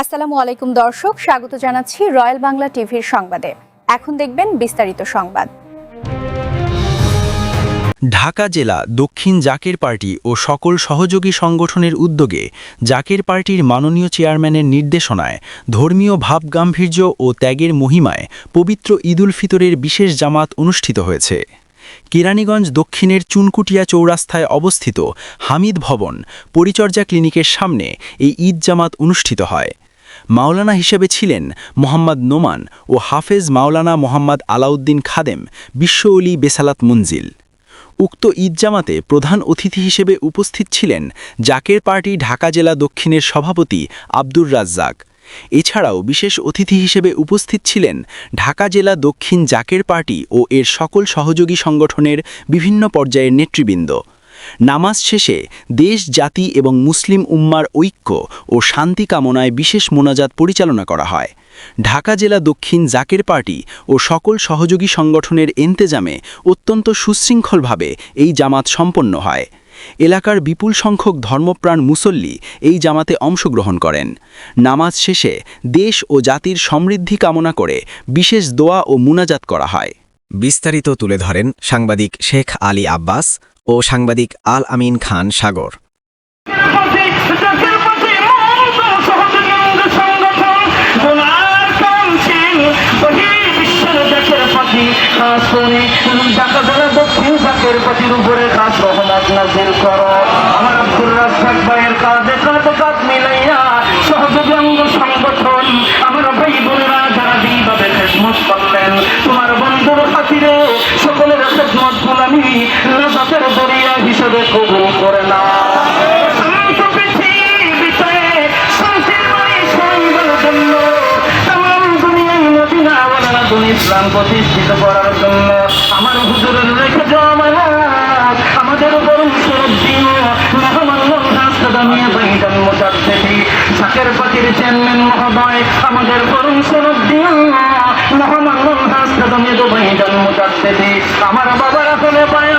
আসসালামু আলাইকুম দর্শক, স্বাগত জানাচ্ছি রয়্যাল বাংলা টিভির সংবাদে। এখন দেখবেন বিস্তারিত সংবাদ। ঢাকা জেলা দক্ষিণ জাকের পার্টি ও সকল সহযোগী সংগঠনের উদ্যোগে জাকের পার্টির মাননীয় চেয়ারম্যানের নির্দেশনায় ধর্মীয় ভাবগাম্ভীর্য ও ত্যাগের মহিমায় পবিত্র ঈদুল ফিতরের বিশেষ জামাত অনুষ্ঠিত হয়েছে। কেরানীগঞ্জ দক্ষিণের চুনকুটিয়া চৌরাস্তায় অবস্থিত হামিদ ভবন পরিচর্যা ক্লিনিকের সামনে এই ঈদ জামাত অনুষ্ঠিত হয়। মাওলানা হিসেবে ছিলেন মোহাম্মদ নোমান ও হাফেজ মাওলানা মোহাম্মদ আলাউদ্দিন খাদেম বিশ্বওলি বেসালাত মঞ্জিল। উক্ত ঈদ জামাতে প্রধান অতিথি হিসেবে উপস্থিত ছিলেন জাকের পার্টি ঢাকা জেলা দক্ষিণের সভাপতি আব্দুর রাজ্জাক। এছাড়াও বিশেষ অতিথি হিসেবে উপস্থিত ছিলেন ঢাকা জেলা দক্ষিণ জাকের পার্টি ও এর সকল সহযোগী সংগঠনের বিভিন্ন পর্যায়ের নেতৃবৃন্দ। নামাজ শেষে দেশ, জাতি এবং মুসলিম উম্মার ঐক্য ও শান্তি কামনায় বিশেষ মোনাজাত পরিচালনা করা হয়। ঢাকা জেলা দক্ষিণ জাকের পার্টি ও সকল সহযোগী সংগঠনের ইন্তেজামে অত্যন্ত সুশৃঙ্খলভাবে এই জামাত সম্পন্ন হয়। এলাকার বিপুল সংখ্যক ধর্মপ্রাণ মুসল্লি এই জামাতে অংশগ্রহণ করেন। নামাজ শেষে দেশ ও জাতির সমৃদ্ধি কামনা করে বিশেষ দোয়া ও মুনাজাত করা হয়। বিস্তারিত তুলে ধরেন সাংবাদিক শেখ আলী আব্বাস ও সাংবাদিক আল আমিন খান সাগর। দক্ষিণ জাকের পার্টির উপরে খাস রহমত নাজিল করো। আমার আব্দুর রাজ্জাক ভাইয়ের কাঁধে কাঁধে কাঁধ মিলাইয়া সহযোগী অঙ্গ সংগঠন আমার ভাই বোনেরা যারা যেইভাবে খেদমত করলেন, তোমার বন্ধুর খাতিরে সকলের খেদমত গুলামি নাজাতের দরিয়া হিসেবে কবুল করে না। ইসলাম প্রতিষ্ঠিত করার জন্য আমার হুজুরের রেখে যাওয়া আমাদের উপর জাকের পার্টির চেয়ারম্যান মহোদয় আমাদের পরম আমার বাবার আসলে পায়